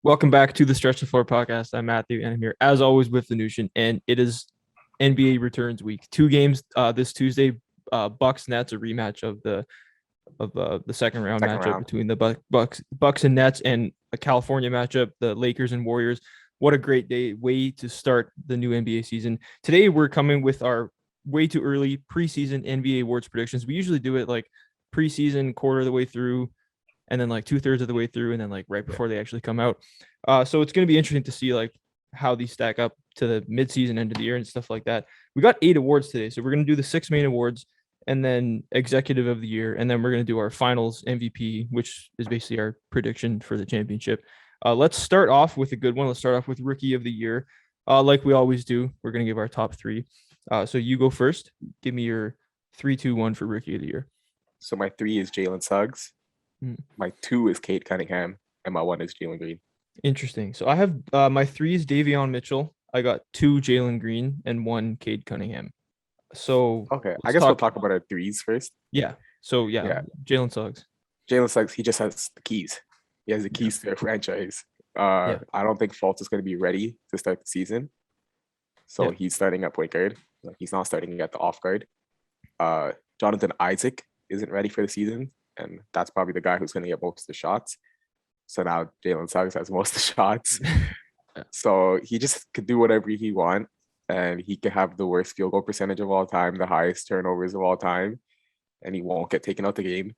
Welcome back to the Stretch the Floor podcast. I'm Matthew, and I'm here as always with Venushan, and it is NBA returns week. Two games this Tuesday. Bucks Nets, a rematch of the second round Second matchup round. between the Bucks and Nets, and a California matchup, the Lakers and Warriors. What a great way to start the new NBA season. Today we're coming with our way too early preseason NBA awards predictions. We usually do it like preseason, quarter of the way through, and then like 2/3 of the way through, and then like right before they actually come out. So it's going to be interesting to see like how these stack up to the midseason end of the year and stuff like that. We got 8 awards today, so we're going to do the 6 main awards and then executive of the year, and then we're going to do our finals MVP, which is basically our prediction for the championship. Let's start off with a good one. Let's start off with rookie of the year. Like we always do, we're going to give our top three. So you go first. Give me your 3, 2, 1 for rookie of the year. So my three is Jalen Suggs. Hmm. My two is Kate Cunningham, and my one is Jalen Green. Interesting. So I have my three is Davion Mitchell. I got two Jalen Green and one Cade Cunningham. So Okay, I let's guess we'll talk. talk about our threes first. Yeah. So yeah, Yeah, Jalen Suggs. Jalen Suggs, he just has the keys. He has the Yeah. keys to their franchise. Yeah. I don't think Fultz is going to be ready to start the season, so Yeah. he's starting at point guard. Like he's not starting at the off guard. Jonathan Isaac isn't ready for the season, and that's probably the guy who's going to get most of the shots. So now Jalen Suggs has most of the shots. Yeah. So he just could do whatever he want, and he could have the worst field goal percentage of all time, the highest turnovers of all time, and he won't get taken out the game.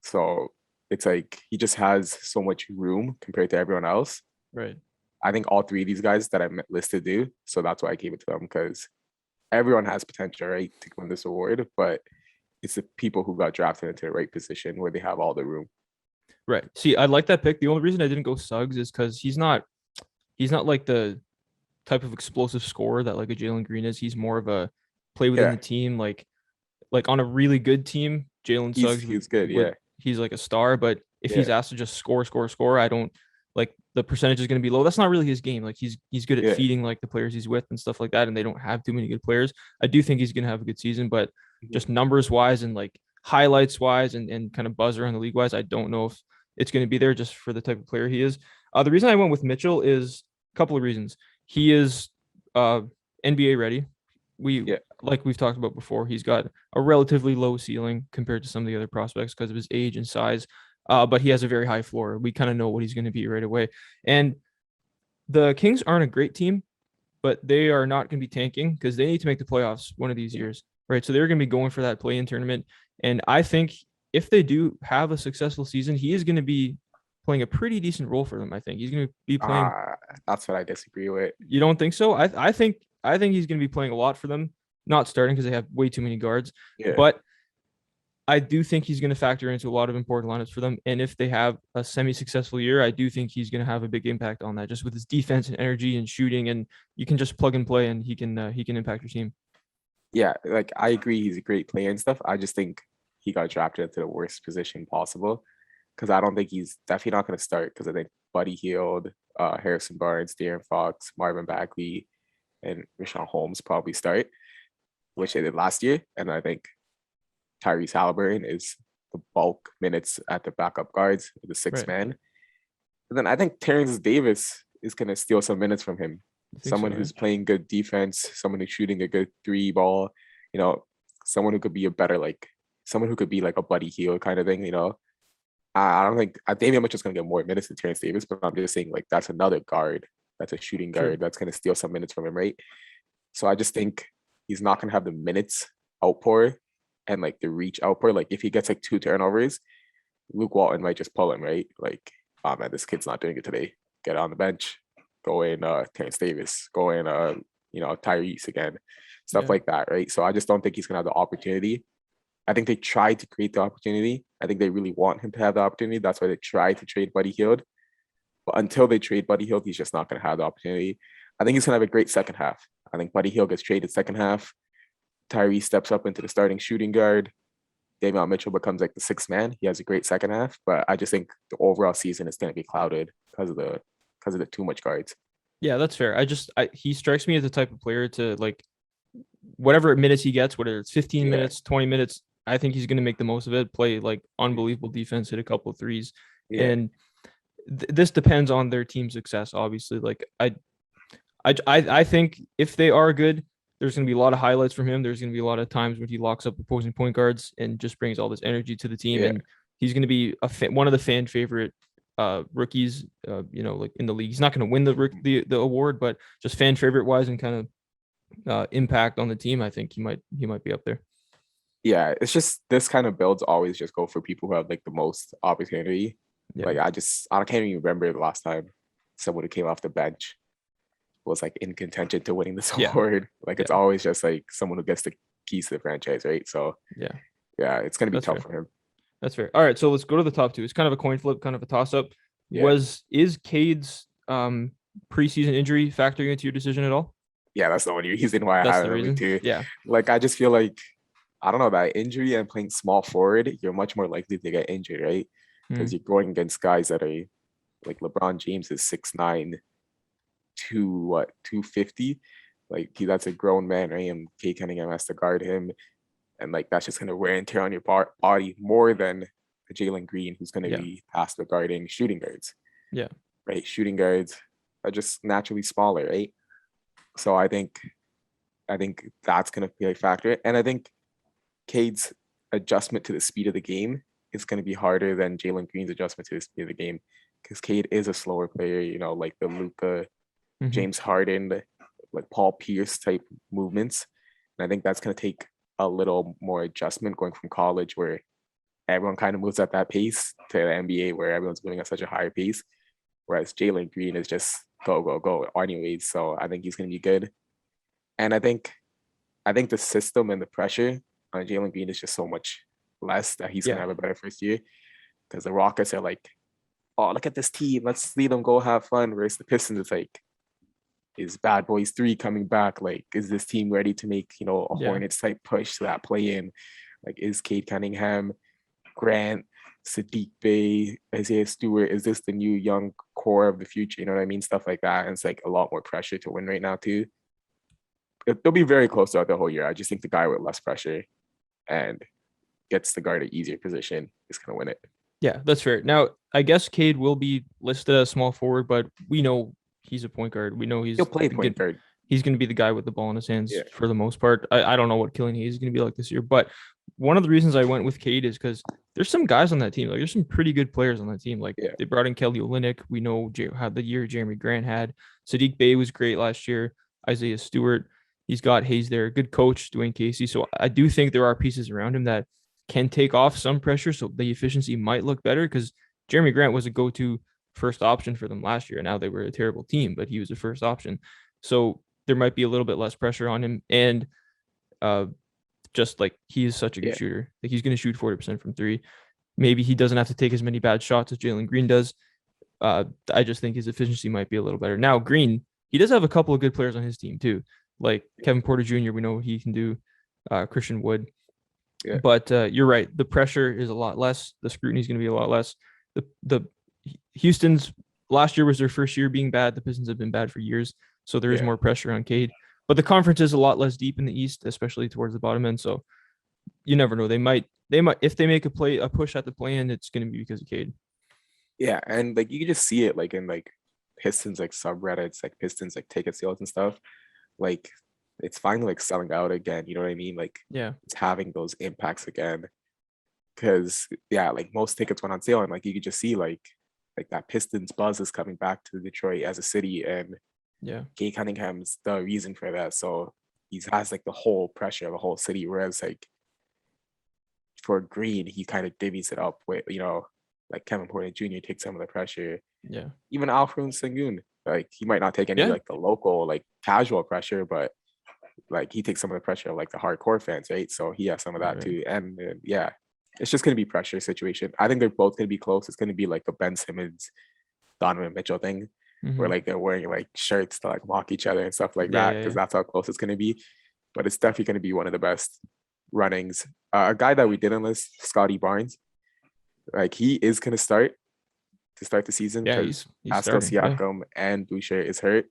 So it's like he just has so much room compared to everyone else. Right. I think all three of these guys that I listed do. So that's why I gave it to them because everyone has potential, right, to win this award, but it's the people who got drafted into the right position where they have all the room. Right. See, I like that pick. The only reason I didn't go Suggs is because he's not like the type of explosive scorer that like a Jalen Green is. He's more of a play within Yeah, the team, like on a really good team, Jalen he's Suggs he's good. would Yeah, he's like a star. But if he's yeah, asked to just score, score, score, I don't like the percentage is going to be low. That's not really his game. Like he's good at yeah. feeding like the players he's with and stuff like that, and they don't have too many good players. I do think he's going to have a good season, but Mhm. just numbers wise and like highlights wise and kind of buzz around the league wise, I don't know if it's going to be there just for the type of player he is. The reason I went with Mitchell is a couple of reasons. He is uh, NBA ready. We Yeah. like we've talked about before. He's got a relatively low ceiling compared to some of the other prospects because of his age and size. But he has a very high floor. We kind of know what he's going to be right away. And the Kings aren't a great team, but they are not going to be tanking because they need to make the playoffs one of these years, right? So they're going to be going for that play-in tournament. And I think if they do have a successful season, he is going to be playing a pretty decent role for them. I think he's going to be playing. Uh, that's what I disagree with. You don't think so? I think he's going to be playing a lot for them. Not starting because they have way too many guards, Yeah. but I do think he's going to factor into a lot of important lineups for them. And if they have a semi-successful year, I do think he's going to have a big impact on that, just with his defense and energy and shooting. And you can just plug and play, and he can impact your team. Yeah, like I agree he's a great player and stuff. I just think he got drafted into the worst position possible because I don't think he's definitely not going to start because I think Buddy Hield, Harrison Barnes, De'Aaron Fox, Marvin Bagley, and Rashawn Holmes probably start, which they did last year. And I think Tyrese Halliburton is the bulk minutes at the backup guards, the sixth Right. man. And then I think Terrence Davis is going to steal some minutes from him. I think Someone so. Yeah. who's playing good defense, someone who's shooting a good three ball, you know, someone who could be a better, like, someone who could be like a Buddy Hield kind of thing, you know. I don't think Davion Mitchell's going to get more minutes than Terrence Davis, but I'm just saying, like, that's another guard. That's a shooting True. guard that's going to steal some minutes from him, right? So I just think he's not going to have the minutes outpour and like the reach outpour. Like, if he gets like two turnovers, Luke Walton might just pull him, right? Like, oh man, this kid's not doing it today. Get on the bench. Go in Terrence Davis. Go in Tyrese again. Stuff Yeah. like that, right? So I just don't think he's gonna have the opportunity. I think they tried to create the opportunity. I think they really want him to have the opportunity. That's why they tried to trade Buddy Hield. But until they trade Buddy Hield, he's just not gonna have the opportunity. I think he's gonna have a great second half. I think Buddy Hield gets traded second half. Tyrese steps up into the starting shooting guard. Davion Mitchell becomes like the sixth man. He has a great second half, but I just think the overall season is going to be clouded because of the too much guards. Yeah, that's fair. He strikes me as the type of player to like whatever minutes he gets, whether it's 15 Yeah, minutes, 20 minutes, I think he's going to make the most of it, play like unbelievable defense, hit a couple of threes. yeah, And this depends on their team success. Obviously, like I think if they are good, there's going to be a lot of highlights from him. There's going to be a lot of times when he locks up opposing point guards and just brings all this energy to the team. Yeah, And he's going to be one of the fan favorite rookies, like in the league. He's not going to win the award, but just fan favorite wise and kind of impact on the team, I think he might be up there. yeah. It's just this kind of builds always just go for people who have like the most opportunity. Yeah. Like I can't even remember the last time someone who came off the bench was like in contention to winning this Yeah. award. Like it's Yeah. always just like someone who gets the keys to the franchise, right? So Yeah. yeah, it's gonna be That's tough fair. for him. That's fair. All right, so let's go to the top two. It's kind of a coin flip, kind of a toss up. Yeah, Is Cade's preseason injury factoring into your decision at all? yeah. That's the only reason why I That's have the it number reason. two. Yeah. Like I just feel like I don't know that injury and playing small forward, you're much more likely to get injured, right? Because Mm, you're going against guys that are like LeBron James is 6'9", 250. Like that's a grown man, right? And Kate Cunningham has to guard him, and like that's just gonna wear and tear on your body more than Jalen Green, who's gonna yeah. be tasked with guarding shooting guards, Yeah. right? Shooting guards are just naturally smaller, right? So I think that's gonna be a factor, and I think Cade's adjustment to the speed of the game is going to be harder than Jalen Green's adjustment to the speed of the game because Cade is a slower player, like the Luka, Hmm. James Harden, like Paul Pierce type movements. And I think that's going to take a little more adjustment going from college where everyone kind of moves at that pace to the NBA where everyone's moving at such a higher pace. Whereas Jalen Green is just go, go, go anyways. So I think he's going to be good. And I think the system and the pressure on Jalen Green is just so much less that he's gonna Yeah. have a better first year. Because the Rockets are like, oh, look at this team, let's lead them go have fun. Whereas the Pistons is like, is Bad Boys 3 coming back? Like, is this team ready to make, a Yeah. Hornets type push to that play in? Like, is Cade Cunningham, Grant, Sadiq Bey, Isaiah Stewart, is this the new young core of the future? You know what I mean? Stuff like that. And it's like a lot more pressure to win right now, too. They'll be very close throughout the whole year. I just think the guy with less pressure and gets the guard an easier position is going to win it. Yeah, that's fair. Now, I guess Cade will be listed as small forward, but we know he's a point guard. We know He'll play point guard. he's going to be the guy with the ball in his hands Yeah. for the most part. I don't know what Killian Hayes is going to be like this year, but one of the reasons I went with Cade is because there's some guys on that team. Like there's some pretty good players on that team. Like Yeah. they brought in Kelly Olynyk. We know how the year Jeremy Grant had. Sadiq Bey was great last year. Isaiah Stewart. He's got Hayes there. Good coach, Dwayne Casey. So I do think there are pieces around him that can take off some pressure. So the efficiency might look better because Jeremy Grant was a go-to first option for them last year. Now they were a terrible team, but he was a first option. So there might be a little bit less pressure on him. And just like he is such a good Yeah. shooter. Like he's going to shoot 40% from three. Maybe he doesn't have to take as many bad shots as Jalen Green does. I just think his efficiency might be a little better. Now, Green, he does have a couple of good players on his team too. Like Kevin Porter Jr., we know he can do. Christian Wood. Yeah. But you're right. The pressure is a lot less. The scrutiny is going to be a lot less. The Houston's last year was their first year being bad. The Pistons have been bad for years, so there is Yeah. more pressure on Cade. But the conference is a lot less deep in the East, especially towards the bottom end. So you never know. They might if they make a push at the play-in, it's going to be because of Cade. Yeah. And like you can just see it like in like Pistons like subreddits, like Pistons like ticket sales and stuff. Like it's finally like selling out again. You know what I mean? Like Yeah. it's having those impacts again. Cause yeah, like most tickets went on sale and like you could just see like that Pistons buzz is coming back to Detroit as a city and Yeah. Kate Cunningham's the reason for that. So he has like the whole pressure of the whole city. Whereas like for Green, he kind of divvies it up with, like Kevin Porter Jr. takes some of the pressure. Yeah. Even Alfred Sengun, like he might not take any Yeah. like the local, like casual pressure, but like he takes some of the pressure of like the hardcore fans, right? So he has some of that Right. too. And yeah, it's just gonna be pressure situation. I think they're both gonna be close. It's gonna be like a Ben Simmons, Donovan Mitchell thing, where Mhm. like they're wearing like shirts to like mock each other and stuff like Yeah, that, yeah, because yeah. that's how close it's gonna be. But it's definitely gonna be one of the best runnings. A guy that we didn't list, Scotty Barnes, like he is gonna start to start the season Yeah, because he's Pascal starting. Yeah. Siakam and Boucher is hurt.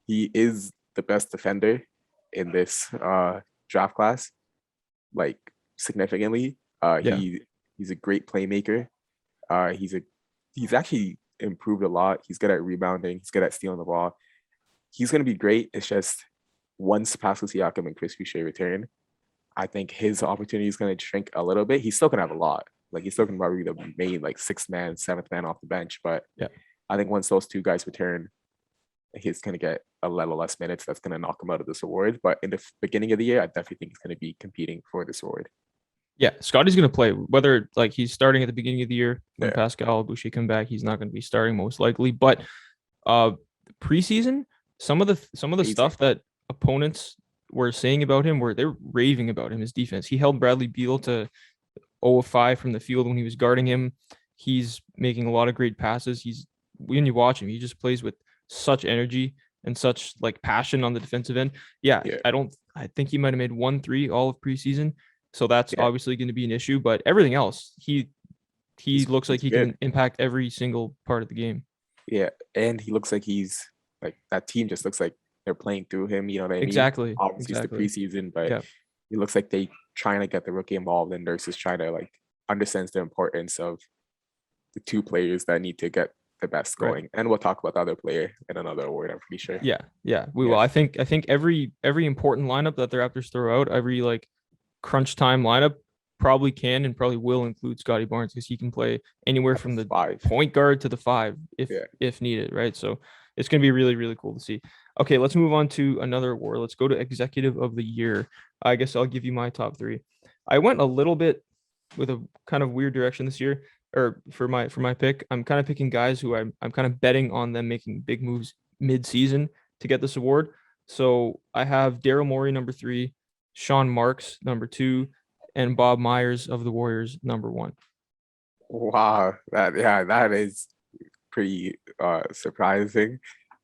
He is the best defender in this draft class, like significantly. Yeah. He's a great playmaker. He's actually improved a lot. He's good at rebounding. He's good at stealing the ball. He's going to be great. It's just once Pascal Siakam and Chris Boucher return, I think his opportunity is going to shrink a little bit. He's still going to have a lot. Like he's still going to probably be the main like sixth man, seventh man off the bench. But Yeah. I think once those two guys return, he's going to get a level less minutes. That's going to knock him out of this award. But in the beginning of the year, I definitely think he's going to be competing for this award. Yeah, Scotty's going to play. Whether like he's starting at the beginning of the year when Yeah. Pascal Boucher come back, he's not going to be starting most likely. But preseason, some of the Crazy. stuff that opponents were saying about him, where they're raving about him, his defense. He held Bradley Beal to 0 of 5 from the field when he was guarding him. He's making a lot of great passes. When you watch him, he just plays with such energy and such like passion on the defensive end. Yeah. I think he might have made 1-3 all of preseason. So that's obviously going to be an issue, but everything else, he looks like he can impact every single part of the game. Yeah. And he looks like he's like, that team just looks like they're playing through him. You know what I mean? Exactly. Obviously it's the preseason, but it looks like they trying to get the rookie involved, and Nurse is trying to like understands the importance of the two players that need to get the best going. And we'll talk about the other player in another award, I'm pretty sure. Yeah, we will. I think every important lineup that the Raptors throw out, every like crunch time lineup probably can and probably will include Scotty Barnes, because he can play anywhere from the 5 point guard to the 5 if needed, right? So it's going to be really, really cool to see. Okay, let's move on to another award. Let's go to Executive of the Year. I guess I'll give you my top 3. I went a little bit with a kind of weird direction this year, or for my pick. I'm kind of picking guys who I'm kind of betting on them making big moves mid-season to get this award. So I have Daryl Morey number 3, Sean Marks number 2, and Bob Myers of the Warriors number 1. Wow, that is pretty surprising.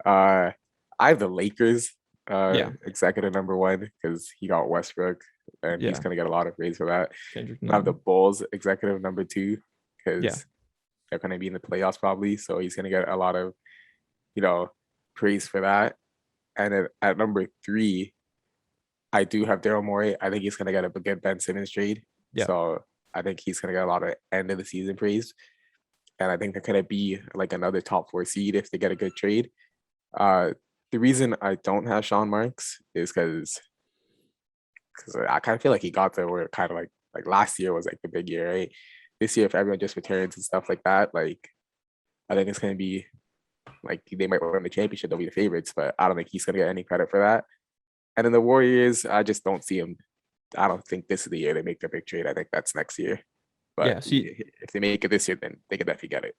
I have the Lakers executive number 1 because he got Westbrook, and he's gonna get a lot of praise for that. I have the Bulls executive number 2 because they're gonna be in the playoffs probably, so he's gonna get a lot of praise for that. And then at number 3, I do have Daryl Morey. I think he's gonna get a good Ben Simmons trade. So I think he's gonna get a lot of end of the season praise. And I think they're gonna be like another top 4 seed if they get a good trade. The reason I don't have Sean Marks is because I kind of feel like he got there where kind of like last year was like the big year, right? This year, if everyone just returns and stuff like that, like I think it's gonna be like they might win the championship, they'll be the favorites, but I don't think he's gonna get any credit for that. And then the Warriors, I just don't see him. I don't think this is the year they make their big trade. I think that's next year. But if they make it this year, then they can definitely get it.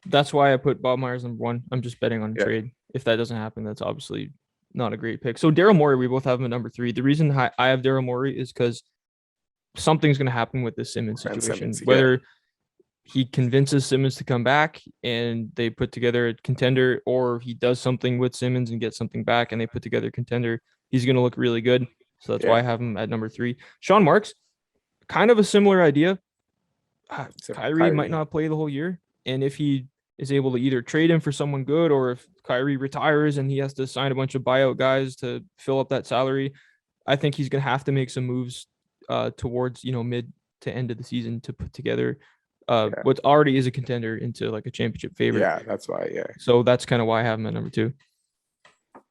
That's why I put Bob Myers number 1. I'm just betting on a trade. If that doesn't happen, that's obviously not a great pick. So Daryl Morey, we both have him at number 3. The reason I have Daryl Morey is because something's going to happen with this Simmons situation. Whether he convinces Simmons to come back and they put together a contender, or he does something with Simmons and gets something back and they put together a contender, he's going to look really good. So that's why I have him at number 3. Sean Marks, kind of a similar idea. Kyrie might not play the whole year. And if he is able to either trade him for someone good, or if Kyrie retires and he has to sign a bunch of buyout guys to fill up that salary, I think he's going to have to make some moves towards, mid to end of the season to put together what already is a contender into like a championship favorite. Yeah, that's why. Yeah. So that's kind of why I have him at number 2.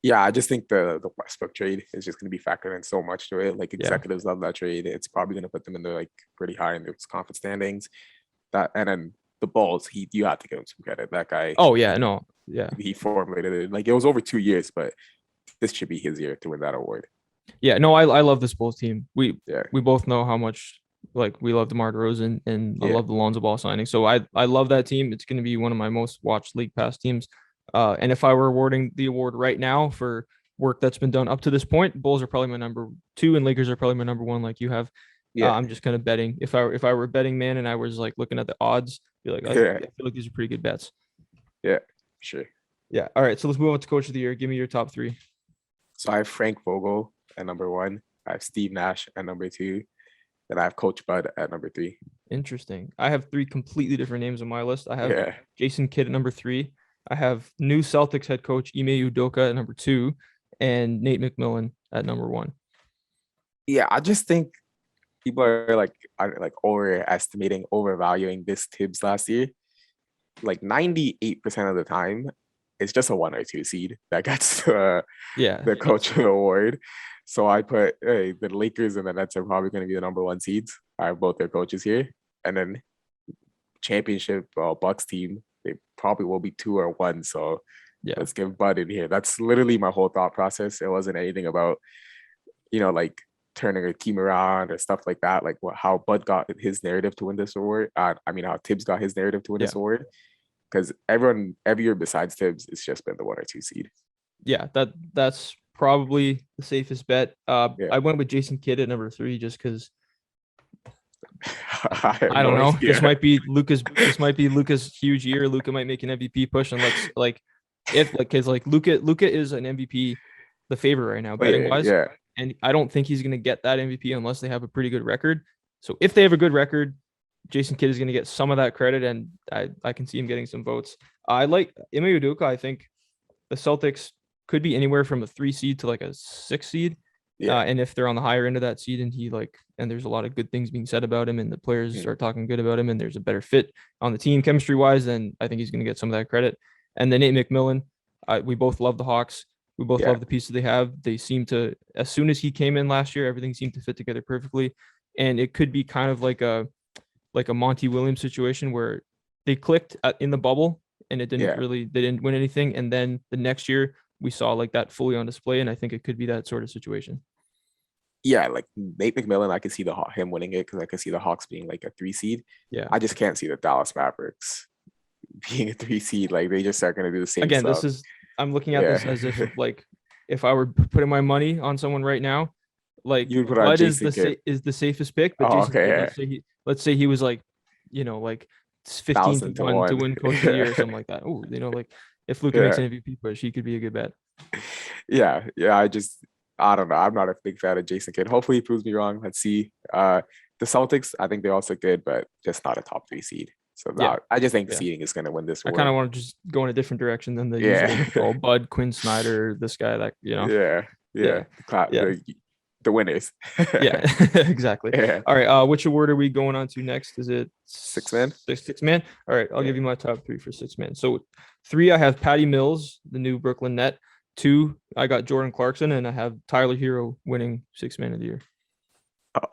Yeah, I just think the Westbrook trade is just going to be factored in so much to it. Like executives love that trade. It's probably going to put them in the like pretty high in their conference standings. That, and then the Bulls, you have to give him some credit. That guy. Oh yeah, no, yeah. He formulated it. Like it was over 2 years, but this should be his year to win that award. Yeah, no, I love this Bulls team. We both know how much like we love DeMar DeRozan and I love the Lonzo Ball signing. So I love that team. It's going to be one of my most watched league pass teams. And if I were awarding the award right now for work that's been done up to this point, Bulls are probably my number 2 and Lakers are probably my number 1, like you have. I'm just kind of betting. If I were a betting man and I was like looking at the odds, be like, I feel like these are pretty good bets. Yeah, sure. Yeah. All right. So let's move on to Coach of the Year. Give me your top 3. So I have Frank Vogel at number 1. I have Steve Nash at number 2. Then I have Coach Bud at number 3. Interesting. I have 3 completely different names on my list. I have Jason Kidd at number 3. I have new Celtics head coach Ime Udoka at number 2, and Nate McMillan at number 1. Yeah, I just think people are like overestimating, overvaluing this Tibbs last year. like 98% of the time, it's just a 1 or 2 seed that gets Yeah. the coach award. So I put the Lakers and the Nets are probably going to be the number 1 seeds. I have both their coaches here, and then championship Bucks team, they probably will be 2 or 1. So Yeah. let's give Bud in here. That's literally my whole thought process. It wasn't anything about like turning a team around or stuff like that. Like how Bud got his narrative to win this award. I mean how Tibbs got his narrative to win Yeah. this award. Because everyone every year besides Tibbs, it's just been the 1 or 2 seed. Yeah. That's probably the safest bet. Yeah. I went with Jason Kidd at number 3 just because I have I don't no know. idea. This might be Luca's. This might be Luca's huge year. Luca might make an MVP push, and let's like, if like, cause like Luca is an MVP, the favorite right now betting Yeah, wise, yeah, and I don't think he's gonna get that MVP unless they have a pretty good record. So if they have a good record, Jason Kidd is gonna get some of that credit, and I can see him getting some votes. I like Ime Udoka. I think the Celtics could be anywhere from a 3 seed to like a 6 seed. yeah. And if they're on the higher end of that seed and there's a lot of good things being said about him and the players are talking good about him and there's a better fit on the team chemistry wise, then I think he's going to get some of that credit. And then Nate McMillan, we both love the Hawks. We both Yeah. love the pieces they have. They seem to, as soon as he came in last year, everything seemed to fit together perfectly. And it could be kind of like a Monty Williams situation where they clicked in the bubble and they didn't win anything. And then the next year we saw like that fully on display. And I think it could be that sort of situation. Yeah, like Nate McMillan, I can see him winning it because I can see the Hawks being like a 3 seed. Yeah. I just can't see the Dallas Mavericks being a 3 seed. Like they just are going to do the same Again, stuff. I'm looking at this as if like if I were putting my money on someone right now, like You put on Bud Jason Kidd. is the safest pick, but Oh, Jason Kidd, okay. let's say he was like, like 15 to 1,000 to 1 to 1. win coach of the year or something like that. Oh, like if Luka makes Yeah. an MVP push, he could be a good bet. Yeah. I don't know. I'm not a big fan of Jason Kidd. Hopefully he proves me wrong. Let's see. The Celtics, I think they're also good, but just not a top 3 seed. So Yeah. I just think Yeah. seeding is going to win this I award. kind of want to just go in a different direction than the usual Bud, Quinn Snyder, this guy that, Yeah. Yeah. The winners. Yeah, exactly. Yeah. All right. Which award are we going on to next? Is it Six man? Six man. All right. I'll give you my top 3 for 6 man. So 3, I have Patty Mills, the new Brooklyn Net. 2, I got Jordan Clarkson, and I have Tyler Hero winning 6 man of the year.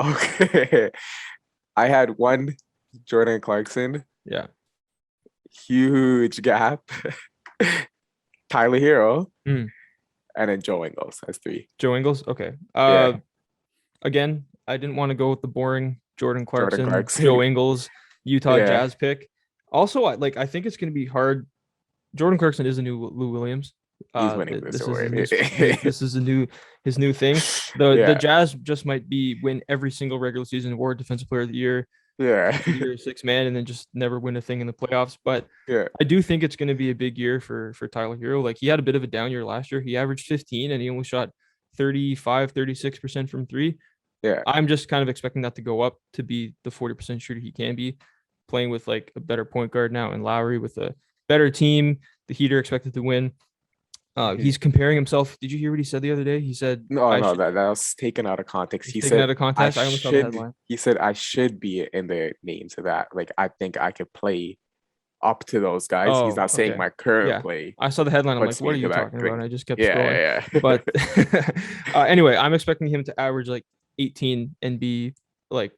Okay. I had 1 Jordan Clarkson. Yeah. Huge gap. Tyler Hero. Mm. And then Joe Ingles as 3. Joe Ingles. Okay. Yeah. Again, I didn't want to go with the boring Jordan Clarkson. Clarkson. Joe Ingles, Utah Yeah. Jazz pick. Also, I think it's going to be hard. Jordan Clarkson is a new Lou Williams. He's winning this award. This is his new thing. The Jazz just might be win every single regular season award, defensive player of the year, Yeah. Coach of the year, 6 man, and then just never win a thing in the playoffs. But Yeah. I do think it's going to be a big year for Tyler Hero. Like he had a bit of a down year last year. He averaged 15 and he only shot 36% from 3. Yeah. I'm just kind of expecting that to go up to be the 40% shooter he can be, playing with like a better point guard now and Lowry with a better team. The Heat are expected to win. He's comparing himself. Did you hear what he said the other day? He said, that was taken out of context. He said, out of context. I only saw the headline. He said, I should be in the names of that. Like, I think I could play up to those guys. He's not saying my current play. I saw the headline. I'm like, what are you talking about? And I just kept scrolling. Yeah. But anyway, I'm expecting him to average like 18 and be like,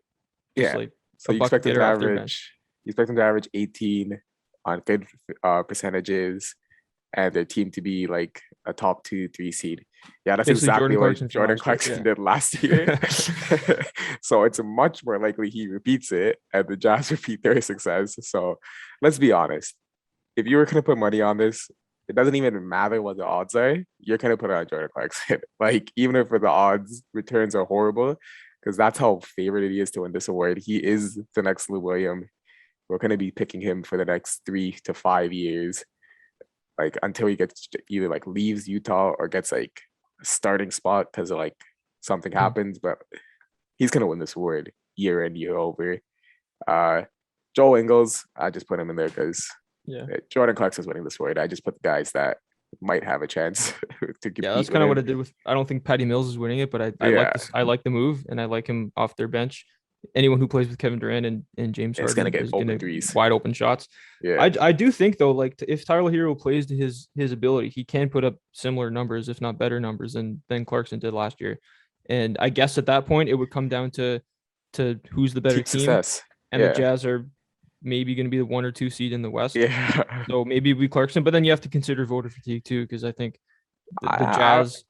so you expect him to average 18 on good percentages, and their team to be like a top 2-3 seed. Yeah, that's basically exactly what Jordan Clarkson did last year. So it's much more likely he repeats it and the Jazz repeat their success. So let's be honest. If you were going to put money on this, it doesn't even matter what the odds are. You're going to put it on Jordan Clarkson. Like, even if the odds returns are horrible, because that's how favored he is to win this award. He is the next Lou Williams. We're going to be picking him for the next 3 to 5 years. Like until he gets either like leaves Utah or gets like a starting spot because like something happens, but he's gonna win this award year in, year over. Joe Ingles, I just put him in there because Jordan Clarkson's winning this award. I just put the guys that might have a chance to compete. Yeah, that's kind of what I did with. I don't think Patty Mills is winning it, but I like the move and I like him off their bench. anyone who plays with Kevin Durant and James It's gonna Harden get is open gonna threes. wide open shots. Yeah. I do think though, like if Tyler Hero plays to his ability, he can put up similar numbers, if not better numbers than Clarkson did last year. And I guess at that point it would come down to who's the better Team team, success. and the Yeah. Jazz are maybe going to be the 1 or 2 seed in the West. Yeah. So maybe we Clarkson, but then you have to consider voter fatigue too, because I think the I Jazz,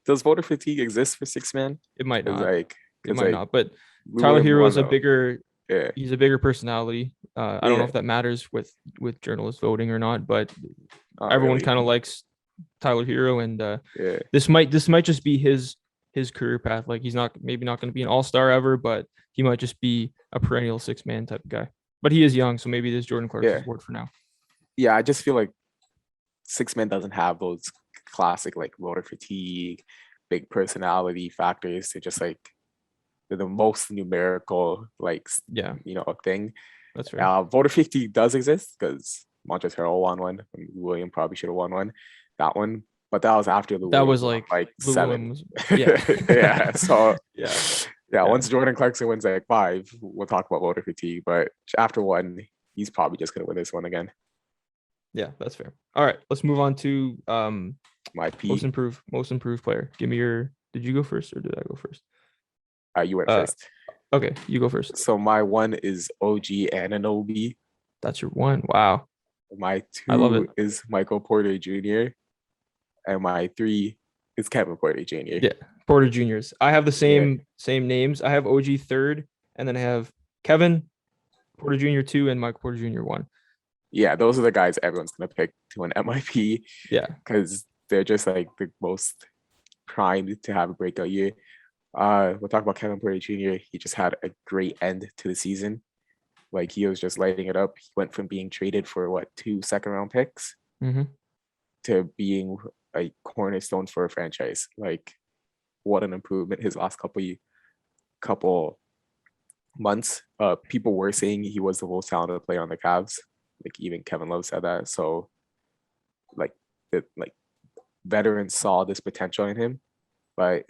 does voter fatigue exist for six man? it might Because not, like, it because might like not. But we Tyler wouldn't Hero want is a to. bigger Yeah. he's a bigger personality. I don't know Yeah. if that matters with journalists voting or not, but Not everyone really. kind of likes Tyler Hero, and Yeah. this might just be his career path. Like he's not maybe not going to be an all-star ever, but he might just be a perennial six-man type of guy. But he is young, so maybe this Jordan Clarkson's Yeah. word for now. Yeah. I just feel like six man doesn't have those classic like voter fatigue, big personality factors to just like the most numerical like Yeah, thing. that's fair. Voter fatigue does exist because Montrezl Harrell won one. And William probably should have won one. That one, but that was after Lou That was Williams won like like Lou seven. Williams. Yeah. Yeah. So Yeah. yeah, Yeah. once Jordan Clarkson wins like five, we'll talk about voter fatigue. But after one, he's probably just gonna win this one again. Yeah, that's fair. All right, let's move on to My P. most improved player. Give me your did you go first or did I go first? You went Uh first. okay, you go first. So my one is OG Ananobi. That's your one. Wow. My I love it. two is Michael Porter Jr. And my three is Kevin Porter Jr. Yeah. Porter Juniors. I have the Yeah. same names. I have OG third, and then I have Kevin Porter Jr. 2 and Michael Porter Jr. 1. Yeah, those are the guys everyone's gonna pick to win MIP Yeah. because they're just like the most primed to have a breakout year. We'll talk about Kevin Porter Jr. He just had a great end to the season. Like he was just lighting it up. He went from being traded for what 2 second-round picks Mm-hmm. to being a cornerstone for a franchise. Like what an improvement his last couple months. People were saying he was the most talented player on the Cavs. Like even Kevin Love said that. So like like veterans saw this potential in him, but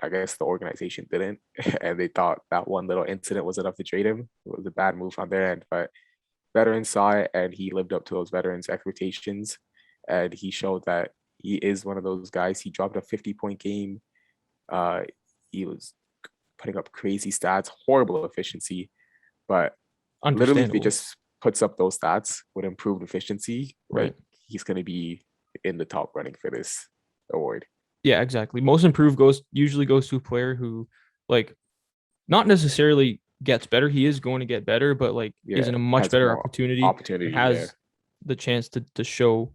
I guess the organization didn't, and they thought that one little incident was enough to trade him. It was a bad move on their end, but veterans saw it, and he lived up to those veterans' expectations, and he showed that he is one of those guys. He dropped a 50-point game. Uh, he was putting up crazy stats, horrible efficiency, but literally, if he Understandable. just puts up those stats with improved efficiency, Right. like he's gonna be in the top running for this award. Yeah, exactly. Most improved usually goes to a player who like not necessarily gets better. He is going to get better, but like is Yeah, in a much has better more opportunity and opportunity. Yeah, has the chance to show,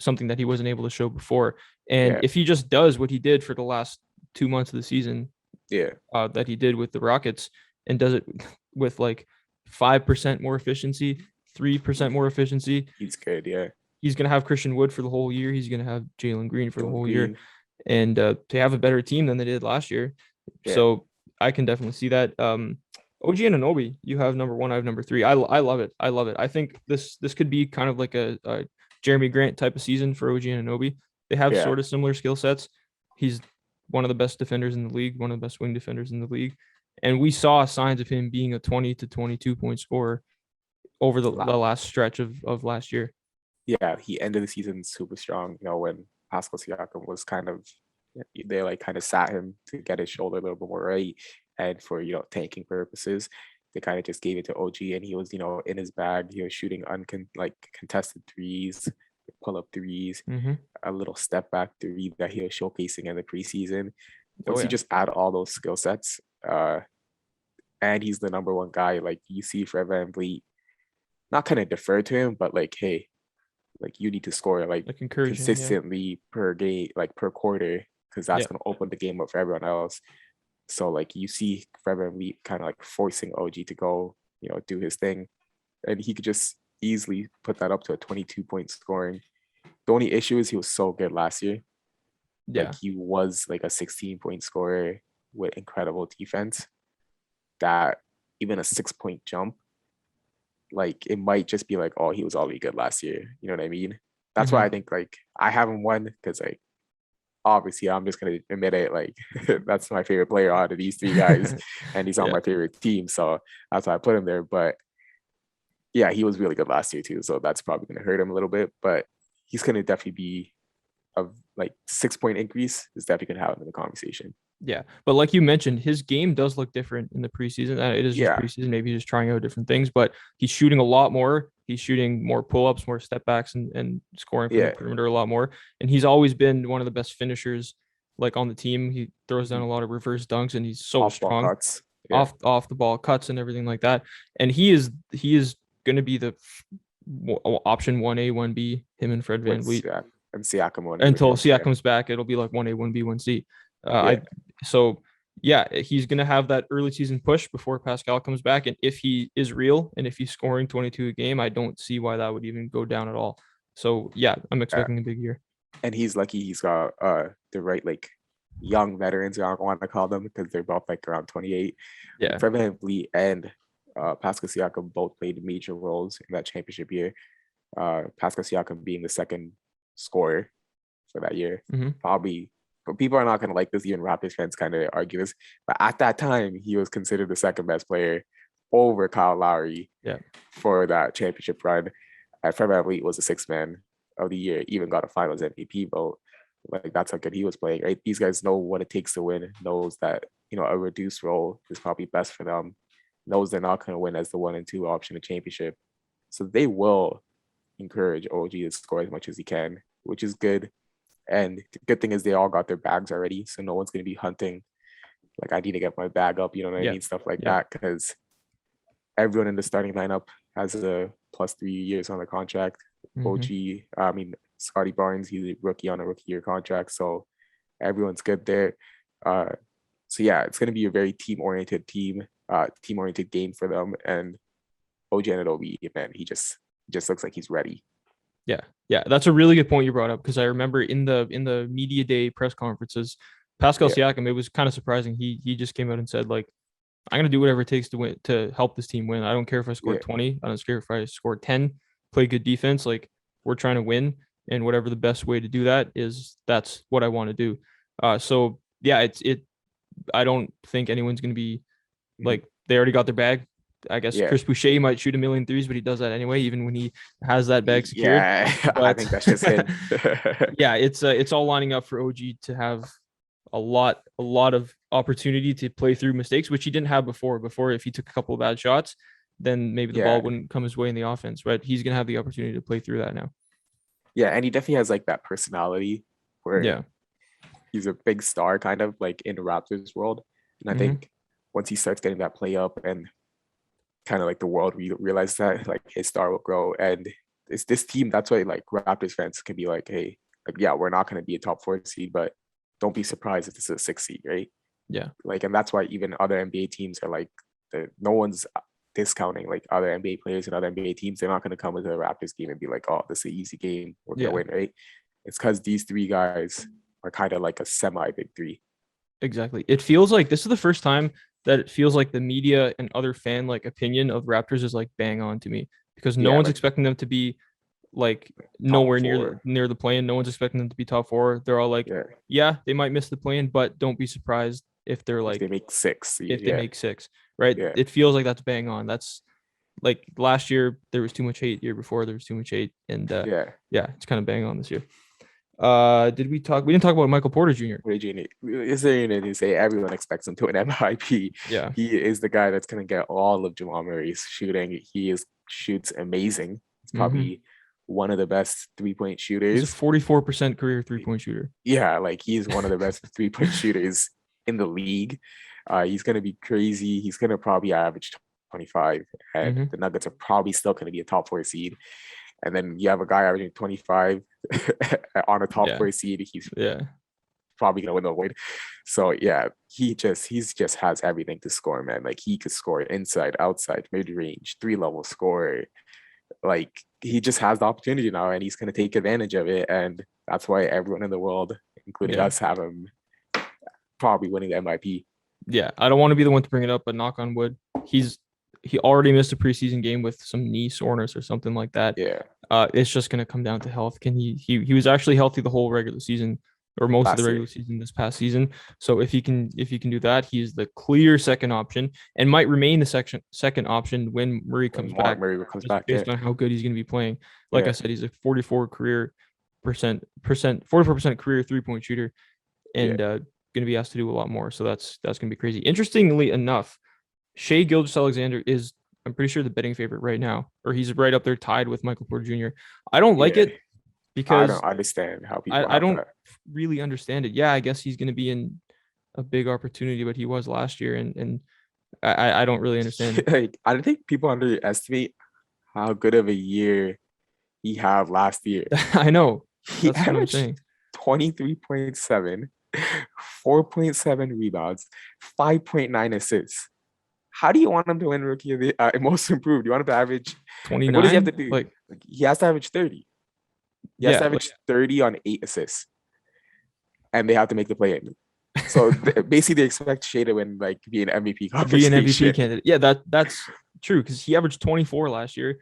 something that he wasn't able to show before. And yeah, if he just does what he did for the last 2 months of the season, yeah. that he did with the Rockets, and does it with like 5% more efficiency, 3% more efficiency, He's good. Yeah, he's gonna have Christian Wood for the whole year. He's gonna have Jalen Green for the Jalen whole year, Green. and to have a better team than they did last year. Yeah, So I can definitely see that. OG and Anobi, you have number one, I have number three. I love it. I love it. I think this could be kind of like a Jeremy Grant type of season for OG and Anobi. They have yeah. sort of similar skill sets. He's one of the best defenders in the league, one of the best wing defenders in the league. And we saw signs of him being a 20 to 22 point scorer over the last stretch of last year. Yeah, he ended the season super strong. When Pascal Siakam was they like kind of sat him to get his shoulder a little bit more right, and for tanking purposes, they kind of just gave it to OG, and he was in his bag. He was shooting contested threes, pull up threes, Mm-hmm. a little step back three that he was showcasing in the preseason. Oh, Once you yeah. just add all those skill sets, and he's the number one guy, like you see Fred VanVleet, not kind of defer to him, but like, hey, like you need to score like encourage him. Yeah. consistently per game, like per quarter, because that's Yeah. going to open the game up for everyone else. So like you see Fred VanVleet kind of like forcing OG to go, do his thing, and he could just easily put that up to a 22-point scoring. The only issue is he was so good last year. Yeah. Like he was like a 16-point scorer with incredible defense that even a 6-point jump, like it might just be like, oh, he was already good last year. You know what I mean? That's why I think like I haven't won because like obviously I'm just gonna admit it. Like that's my favorite player out of these three guys, and he's on Yeah. my favorite team, so that's why I put him there. But yeah, he was really good last year too, so that's probably gonna hurt him a little bit. But he's gonna definitely be a like 6 point increase is definitely gonna have him in the conversation. Yeah, but like you mentioned, his game does look different in the preseason. It is just Yeah, preseason. Maybe he's just trying out different things, but he's shooting a lot more. He's shooting more pull-ups, more step backs, and scoring from the yeah. perimeter a lot more. And he's always been one of the best finishers like on the team. He throws down Mhm. a lot of reverse dunks, and he's so Off ball strong cuts. Yeah, off the ball cuts and everything like that. And he is going to be the option 1A, 1B, him and Fred with VanVleet Siak and Siakam whenever he until comes Siak back. comes back. It'll be like 1A, 1B, 1C. Yeah, I so yeah, he's gonna have that early season push before Pascal comes back, and if he is real and if he's scoring 22 a game, I don't see why that would even go down at all. So yeah, I'm yeah. expecting a big year. And he's lucky he's got the right like young veterans. I don't want to call them because they're both like around 28. Yeah. Fred VanVleet and Pascal Siakam both played major roles in that championship year. Pascal Siakam being the second scorer for that year. Mm-hmm. Probably, but people are not going to like this. Even Raptors fans kind of argue this. But at that time, he was considered the second best player over Kyle Lowry Yeah. for that championship run. And Fred VanVleet was the sixth man of the year, even got a finals MVP vote. Like that's how good he was playing, right? These guys know what it takes to win, knows that, a reduced role is probably best for them, knows they're not going to win as the 1 and 2 option of championship. So they will encourage OG to score as much as he can, which is good. And the good thing is they all got their bags already. So no one's going to be hunting, like, I need to get my bag up, you know what I Yeah. mean? Stuff like Yeah. that. Because everyone in the starting lineup has a plus 3 years on the contract. Mm-hmm. Scotty Barnes, he's a rookie on a rookie year contract. So everyone's good there. So yeah, it's going to be a very team oriented game for them. And OG Anunoby, man, he just looks like he's ready. Yeah. Yeah. That's a really good point you brought up because I remember in the media day press conferences, Pascal Yeah, Siakam, it was kind of surprising. He just came out and said, like, I'm gonna do whatever it takes to win to help this team win. I don't care if I yeah, scored 20. I don't care if I scored 10. Play good defense. Like we're trying to win, and whatever the best way to do that is, that's what I want to do. So yeah, it. I don't think anyone's gonna be mhm, like, they already got their bag. I guess yeah, Chris Boucher might shoot a million threes, but he does that anyway, even when he has that bag secured. yeah. I But think that's just him. yeah, it's all lining up for OG to have a lot of opportunity to play through mistakes, which he didn't have before. Before, if he took a couple of bad shots, then maybe the Yeah, ball wouldn't come his way in the offense. But he's gonna have the opportunity to play through that now. yeah, and he definitely has like that personality where Yeah. he's a big star, kind of like in the Raptors world. And I Mm-hmm. think once he starts getting that play up and kind of like the world realize that, like his star will grow. And it's this team. That's why like Raptors fans can be like, hey, like yeah, we're not going to be a top 4 seed, but don't be surprised if this is a 6 seed, right? Yeah. Like, and that's why even other NBA teams are like, no one's discounting like other NBA players and other NBA teams. They're not going to come into the Raptors game and be like, oh, this is an easy game, we're going to Yeah. win, right? It's because these three guys are kind of like a semi big three. Exactly. It feels like this is the first time that it feels like the media and other fan like opinion of Raptors is like bang on to me, because no Yeah, one's like expecting them to be like top nowhere four. near the play-in. No one's expecting them to be top four. They're all like, Yeah, yeah, they might miss the play-in, but don't be surprised if they're if they like, make 6 seed, if they yeah, make six, right? yeah, It feels like that's bang on. That's like last year there was too much hate. Year before there was too much hate, and yeah. yeah, it's kind of bang on this year. Did we talk? We didn't talk about Michael Porter Jr. What did you need? Is there to say everyone expects him to an MIP? Yeah, He is the guy that's gonna get all of Jamal Murray's shooting. Shoots amazing. It's mm-hmm. probably one of the best 3 point He's a shooters. 44% career 3-point shooter. Yeah, like he's one of the best 3 point shooters in the league. He's gonna be crazy. He's gonna probably average 25, and Mm-hmm. the Nuggets are probably still gonna be a top 4 seed. And then you have a guy averaging 25 on a top Yeah, 4 seed. He's yeah, probably gonna win the award. So yeah, he's just has everything to score, man. Like he could score inside, outside, mid range, 3 level scorer. Like he just has the opportunity now, and he's gonna take advantage of it. And that's why everyone in the world, including yeah, us, have him probably winning the MIP. yeah. I don't want to be the one to bring it up, but knock on wood, he already missed a preseason game with some knee soreness or something like that. Yeah, It's just gonna come down to health. Can he was actually healthy the whole regular season. or most of the last year. regular season this past season. So if he can do that, he's the clear second option and might remain the second option when Murray When comes back, Murray comes just back, yeah, based on how good he's going to be playing. Like I yeah, said, he's a 44% career 3-point shooter, yeah, and going to be asked to do a lot more. So that's going to be crazy. Interestingly enough, Shea Gilgeous-Alexander is, I'm pretty sure, the betting favorite right now, or he's right up there tied with Michael Porter Jr. I don't like yeah. it I because don't understand how people I have don't that. really understand it. Yeah, I guess he's going to be in a big opportunity, but he was last year, and I don't really understand. Like, I don't think people underestimate how good of a year he had last year. I know. He That's what I'm averaged saying. 23.7, 4.7 rebounds, 5.9 assists. How do you want him to win Rookie of the Most Improved? You want him to average, like, what does he have to 29? do? Like, Like, he has to average 30. He has to yeah, like average 30 on 8 assists, and they have to make the play in. So basically, they expect Shea to win, like, be an MVP to be an MVP conversation. candidate. Yeah, that's true because he averaged 24 last year.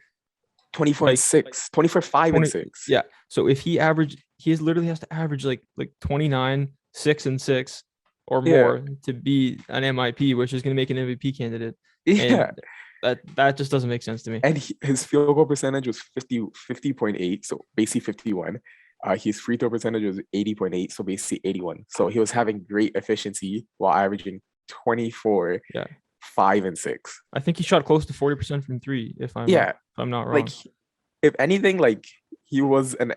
24 and Like 6, 24, 5 and 20, 6. yeah. So if he literally has to average like 29, 6 and 6 or Yeah. more to be an MIP, which is going to make an MVP candidate. Yeah. And that just doesn't make sense to me. And his field goal percentage was 50.8, so basically 51. His free throw percentage was 80.8, so basically 81. So he was having great efficiency while averaging 24, Yeah. 5 and 6. I think he shot close to 40% from three, if Yeah. I'm not Like, wrong. if anything, like, he was an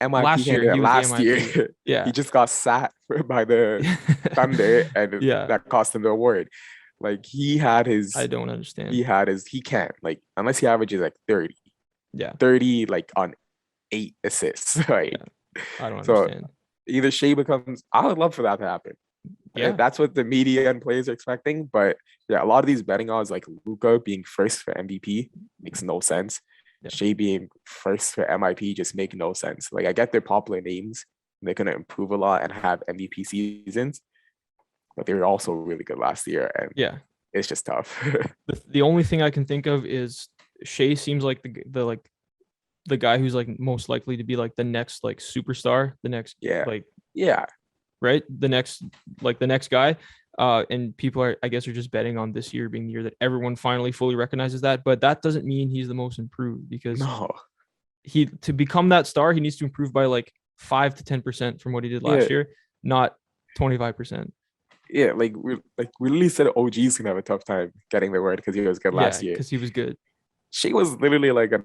MIP Last year he candidate was the last MIP. year. He Yeah. just got sat by the Thunder, and Yeah. that cost him the award. Like, I don't understand. he can't, like, unless he averages like Yeah. 30 like on 8 assists, right? Yeah. I don't So understand. either Shea becomes, I would love for that to happen. Yeah. That's what the media and players are expecting. But yeah, a lot of these betting odds, like Luka being first for MVP, makes no sense. Yeah. Shea being first for MIP just make no sense. Like, I get they're popular names, they're gonna improve a lot and have MVP seasons, but they were also really good last year, and Yeah. it's just tough. The only thing I can think of is Shea seems like the guy who's like most likely to be like the next like superstar, the next Yeah, like yeah, right, the next guy. And people are, I guess, are just betting on this year being the year that everyone finally fully recognizes that. But that doesn't mean he's the most improved because no, he to become that star, he needs to improve by like 5 to 10% from what he did yeah, last year, not 25%. yeah. Like we literally said OG's gonna have a tough time getting the word because he was good Yeah, last year. because he was good. She was literally like an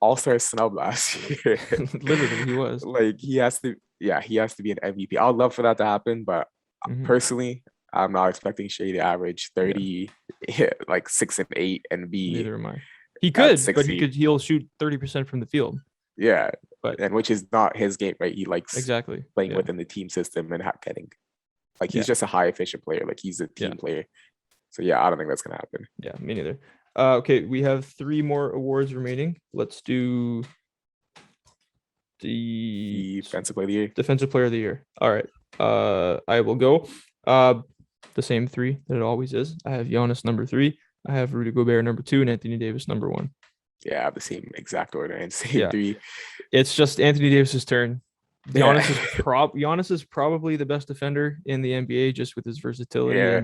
all-star snub last year. Literally, he was. Like, he has to be an MVP. I would love for that to happen, but Mhm. personally, I'm not expecting Shea to average Yeah, 30, like 6 and 8, and be neither am I. He at could, but 60. he'll shoot 30% from the field. Yeah, But and which is not his game, right? He likes exactly. playing Yeah. within the team system and getting, like, he's Yeah. just a high efficient player. Like, he's a Yeah. team player. So yeah, I don't think that's gonna happen. Yeah. Me neither. Okay, we have 3 more awards remaining. Let's do the Defensive player of the year. defensive player of the year. All right. I will go. The same 3 that it always is. I have Giannis number 3. I have Rudy Gobert number 2 and Anthony Davis number 1. Yeah, I have the same exact order and same Yeah. 3. It's just Anthony Davis's turn. Yeah. Giannis is probably the best defender in the NBA just with his versatility Yeah.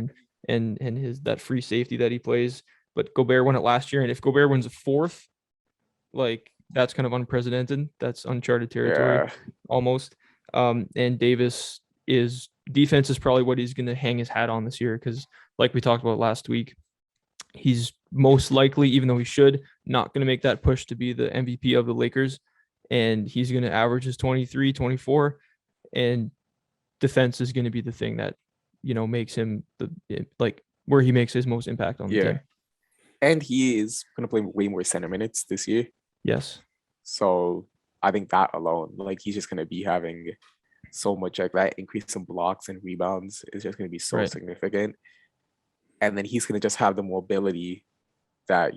and his that free safety that he plays. But Gobert won it last year, and if Gobert wins a 4th, like that's kind of unprecedented. That's uncharted territory Yeah. almost. And Davis is defense is probably what he's going to hang his hat on this year because, like we talked about last week, he's most likely, even though he should, not going to make that push to be the MVP of the Lakers. And he's going to average his 23, 24. And defense is going to be the thing that, makes him like where he makes his most impact on the Yeah. team. And he is going to play way more center minutes this year. Yes. So I think that alone, like, he's just going to be having so much, like, that increase in blocks and rebounds is just going to be so Right. significant. And then he's going to just have the mobility that,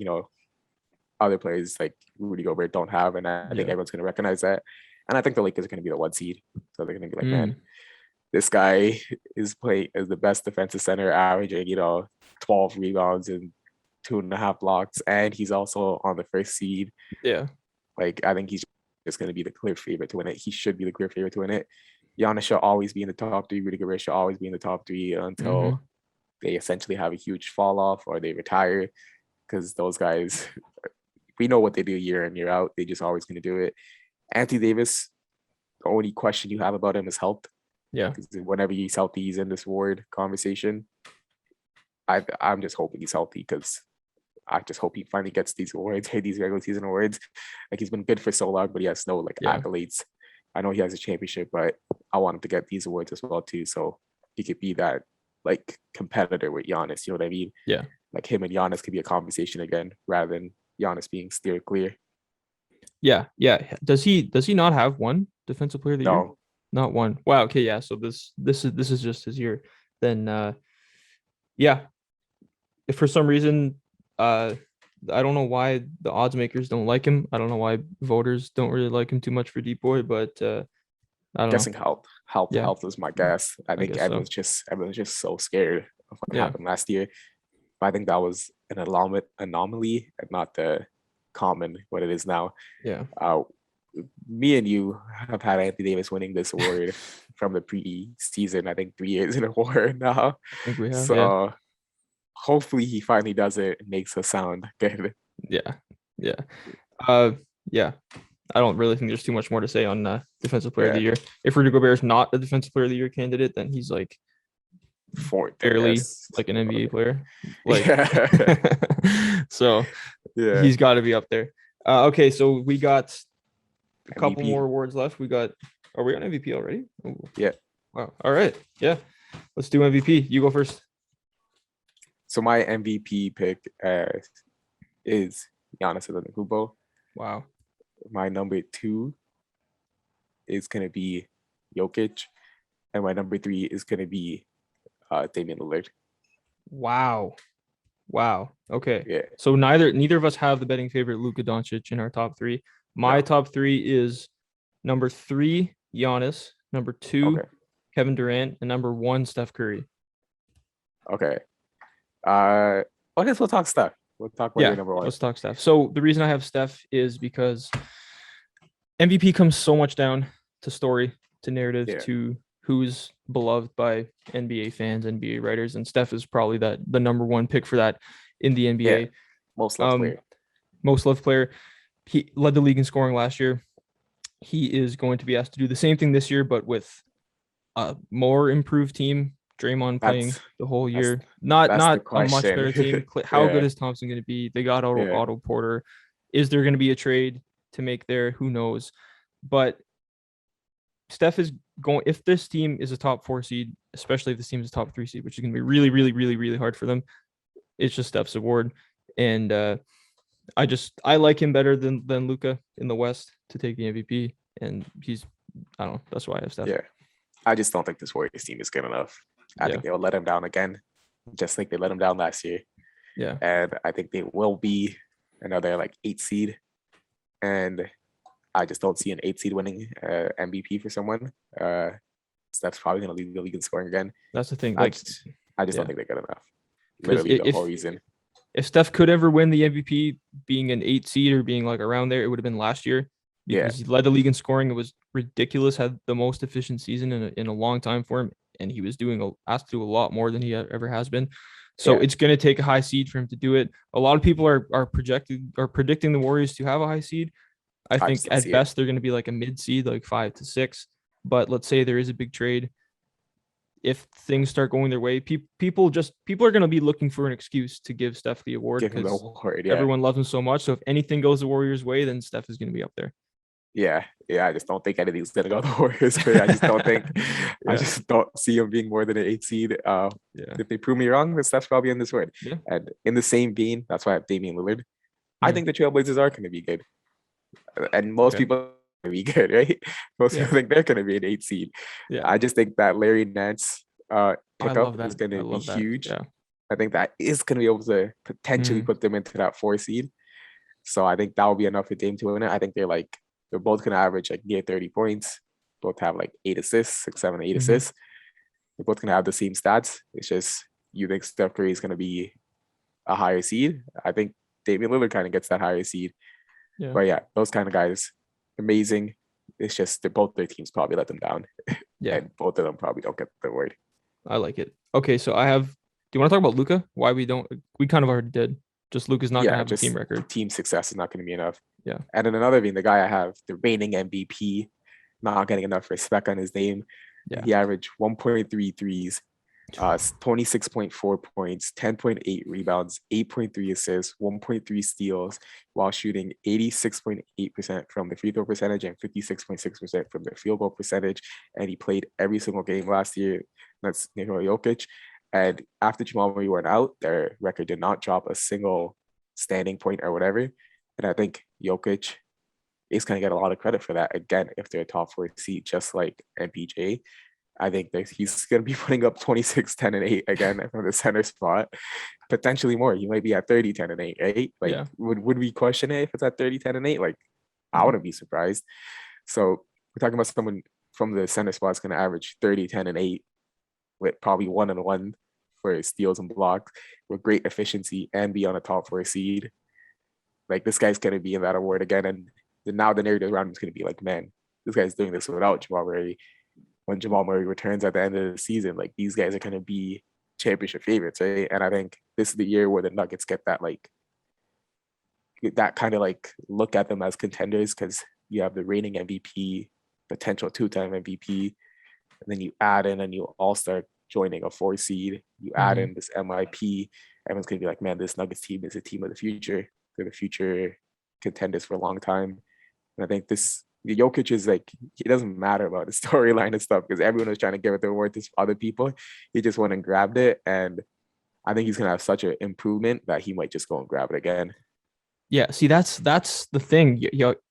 other players like Rudy Gobert don't have. And I think Yeah. everyone's going to recognize that. And I think the Lakers are going to be the 1 seed. So they're going to be like, man, Mm. this guy is the best defensive center, averaging, 12 rebounds and 2.5 blocks. And he's also on the 1st seed. Yeah. Like, I think he's just going to be the clear favorite to win it. He should be the clear favorite to win it. Giannis should always be in the top three. Rudy Gobert should always be in the top three Mm-hmm. until they essentially have a huge fall off or they retire. Because those guys, we know what they do year in, year out. They just always going to do it. Anthony Davis, the only question you have about him is health. Yeah. Because whenever he's healthy, he's in this award conversation. I'm just hoping he's healthy because I just hope he finally gets these awards, these regular season awards. Like he's been good for so long, but he has no like Yeah. accolades. I know he has a championship, but I want him to get these awards as well too, so he could be that like competitor with Giannis. You know what I mean? Yeah. Like him and Giannis could be a conversation again, rather than Giannis being steered clear. Yeah. Yeah. Does he not have one defensive player of the year? No, Not one. Wow. Okay. Yeah. So this is just his year. Then yeah. If for some reason I don't know why the odds makers don't like him. I don't know why voters don't really like him too much for deep boy, but I don't know. guessing health Yeah, is my guess. I I think guess so. everyone's just so scared of what Yeah. happened last year. But I think that was an anomaly and not the common what it is now. Yeah. Me and you have had Anthony Davis winning this award from the pre-season, I think 3 years in a row now. I think we have. Yeah. So hopefully he finally does it and makes us sound good. Yeah. Yeah. Uh yeah. I don't really think there's too much more to say on defensive player of the Yeah. year. If Rudy Gobert is not a defensive player of the year candidate, then he's like Fourth, I barely guess. like an NBA player. Like Yeah. so Yeah. he's got to be up there. Okay, so we got a couple MVP. more awards left. Are we on MVP already? Ooh. Yeah. Wow. All right. Yeah. Let's do MVP. You go first. So my MVP pick is Giannis Antetokounmpo. Wow. My number 2 is gonna be Jokic, and my number 3 is gonna be Damian Lillard. Wow. Wow. Okay. Yeah. So neither of us have the betting favorite Luka Doncic in our top three. My No. top three is number 3, Giannis, number 2, Okay. Kevin Durant, and number 1, Steph Curry. Okay. I guess we'll talk stuff. We'll talk about your number 1. Let's talk Steph. So the reason I have Steph is because MVP comes so much down to story, to narrative, Yeah. to who's beloved by NBA fans, NBA writers, and Steph is probably the number 1 pick for that in the NBA. Yeah. Most loved player. Most loved player. He led the league in scoring last year. He is going to be asked to do the same thing this year, but with a more improved team. Draymond playing the whole year. Not that's the a much question. better team. How Yeah. good is Thompson going to be? They got Yeah. Otto Porter. Is there going to be a trade to make there? Who knows? But Steph is going, if this team is a top 4 seed, especially if this team is a top 3 seed, which is going to be really, really, really, really hard for them, it's just Steph's award. And I like him better than Luka in the West to take the MVP. And I don't know. That's why I have Steph. Yeah. I just don't think this Warriors team is good enough. I think they'll let him down again, just like they let him down last year. Yeah. And I think they will be another like 8 seed. And I just don't see an 8 seed winning MVP for someone. Steph's probably going to lead the league in scoring again. That's the thing. I just don't think they're good enough. Literally the whole reason. If Steph could ever win the MVP being an 8 seed or being like around there, it would have been last year because he led the league in scoring. It was ridiculous, had the most efficient season in a long time for him. And he was asked to do a lot more than he ever has been. So it's going to take a high seed for him to do it. A lot of people are predicting the Warriors to have a high seed. I think at best they're going to be like a mid seed, like 5 to 6. But let's say there is a big trade. If things start going their way, people are going to be looking for an excuse to give Steph the award because everyone loves him so much. So if anything goes the Warriors' way, then Steph is going to be up there. Yeah. I just don't think anything's gonna go the Warriors' way. I just don't think. I just don't see him being more than an 8 seed. If they prove me wrong, then Steph's probably in this word. Yeah. And in the same vein, that's why I have Damian Lillard. I think the Trailblazers are going to be good, and most people are going to be good, right? Most people think they're going to be an 8 seed. Yeah. I just think that Larry Nance pickup is going to be huge. Yeah. I think that is going to be able to potentially put them into that 4 seed. So I think that will be enough for Dame to win it. I think they're both going to average like near 30 points. Both have like 8 assists, 6, 7, 8 assists. They're both going to have the same stats. It's just you think Steph Curry is going to be a higher seed. I think Damian Lillard kind of gets that higher seed. Yeah. But yeah, those kind of guys, amazing. It's just that both their teams probably let them down. Yeah, And both of them probably don't get the word. I like it. Okay, so I have. Do you want to talk about Luca? Why we don't? We kind of already did. Just Luca's not gonna Yeah, have a team just record. team success is not going to be enough. Yeah, And then another thing, the guy I have, the reigning MVP, not getting enough respect on his name. yeah. He averaged 1.3 threes, 26.4 points, 10.8 rebounds, 8.3 assists, 1.3 steals, while shooting 86.8% from the free throw percentage and 56.6% from the field goal percentage. And he played every single game last year. That's Nikola Jokic. And after Jamal Murray went out, their record did not drop a single standing point or whatever. And I think Jokic is going to get a lot of credit for that. Again, if they're a top 4 seed, just like MPJ, I think that he's going to be putting up 26, 10, and 8 again from the center spot. Potentially more. He might be at 30, 10, and 8, right? Like, Yeah. would we question it if it's at 30, 10, and 8? Like, I wouldn't be surprised. So we're talking about someone from the center spot is going to average 30, 10, and 8 with probably 1-1 for steals and blocks with great efficiency and be on a top 4 seed. Like, this guy's going to be in that award again. And now the narrative around him is going to be like, man, this guy's doing this without Jamal Murray. When Jamal Murray returns at the end of the season, like, these guys are going to be championship favorites, right? And I think this is the year where the Nuggets get that, like, that kind of like look at them as contenders, because you have the reigning MVP, potential 2-time MVP, and then you add in a new all-star joining a 4 seed. You add in this MIP. Everyone's going to be like, man, this Nuggets team is a team of the future. They're the future contenders for a long time. And I think this Jokic is like, it doesn't matter about the storyline and stuff, because everyone was trying to give it the award to other people. He just went and grabbed it. And I think he's going to have such an improvement that he might just go and grab it again. Yeah, see, that's the thing.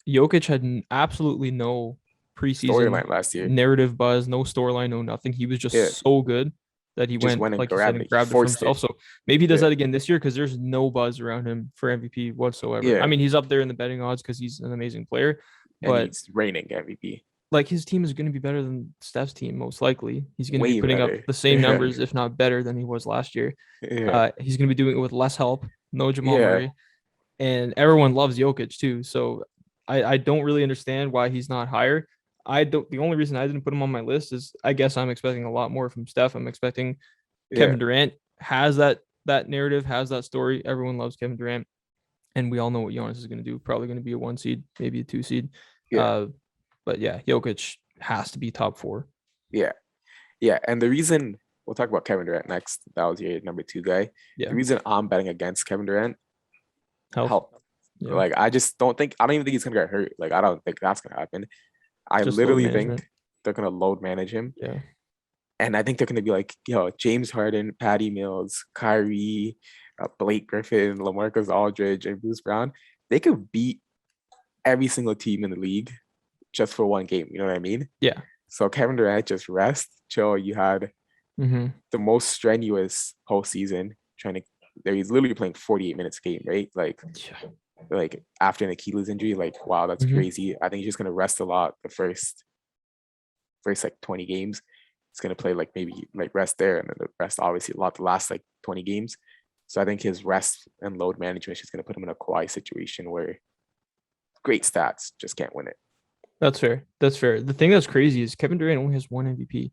Jokic had absolutely no preseason Storyline last year. narrative buzz, no storyline, no nothing. He was Yeah. just so good that he Just went, went and like you said, grabbed and it. He grabbed it for forced himself. it. So maybe he does Yeah. that again this year, because there's no buzz around him for MVP whatsoever. Yeah. I mean, he's up there in the betting odds because he's an amazing player, And but he's reigning MVP. like, his team is going to be better than Steph's team, most likely. He's going to be Way putting up better. the same Yeah. numbers, if not better, than he was last year. Yeah. He's going to be doing it with less help, no Jamal Yeah. Murray, and everyone loves Jokic too. So I don't really understand why he's not higher. The only reason I didn't put him on my list is, I guess I'm expecting a lot more from Steph. I'm expecting Kevin Durant has that narrative, has that story. Everyone loves Kevin Durant, and we all know what Giannis is going to do. Probably going to be a 1 seed, maybe a 2 seed. Yeah. But yeah, Jokic has to be top 4. Yeah. Yeah. And the reason, we'll talk about Kevin Durant next. That was your number 2 guy. Yeah. The reason I'm betting against Kevin Durant, Health. Yeah. Like, I don't even think he's gonna get hurt. Like, I don't think that's gonna happen. I Just load literally management. think they're gonna load manage him. Yeah. And I think they're gonna be like, James Harden, Patty Mills, Kyrie, Blake Griffin, LaMarcus Aldridge, and Bruce Brown. They could beat every single team in the league just for 1 game. You know what I mean? Yeah. So Kevin Durant, just rest, chill. You had the most strenuous postseason he's literally playing 48 minutes a game, right? Like after an Achilles injury, like, wow, that's crazy. I think he's just gonna rest a lot the first like 20 games. He's gonna play like maybe like rest there, and then the rest obviously a lot the last like 20 games. So I think his rest and load management is just gonna put him in a Kawhi situation where great stats, just can't win it. That's fair. That's fair. The thing that's crazy is Kevin Durant only has 1 MVP.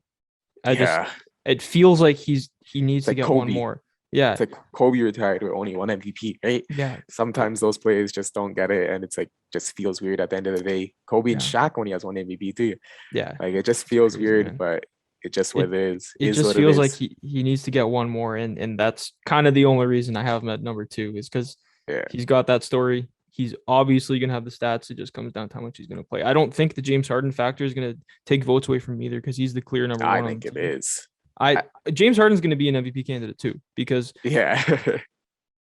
It feels like he needs to like get Kobe. 1 more. Yeah. It's like Kobe retired with only 1 MVP, right? Yeah. Sometimes those players just don't get it, and it's like just feels weird at the end of the day. Kobe and Shaq only has 1 MVP too. Yeah. Like, it just feels crazy, weird, man. but it just what it is. It just feels like he needs to get 1 more, and that's kind of the only reason I have him at number 2 is because he's got that story. He's obviously gonna have the stats. It just comes down to how much he's gonna play. I don't think the James Harden factor is gonna take votes away from him either, because he's the clear number 1. I think it is. James Harden's going to be an MVP candidate too, because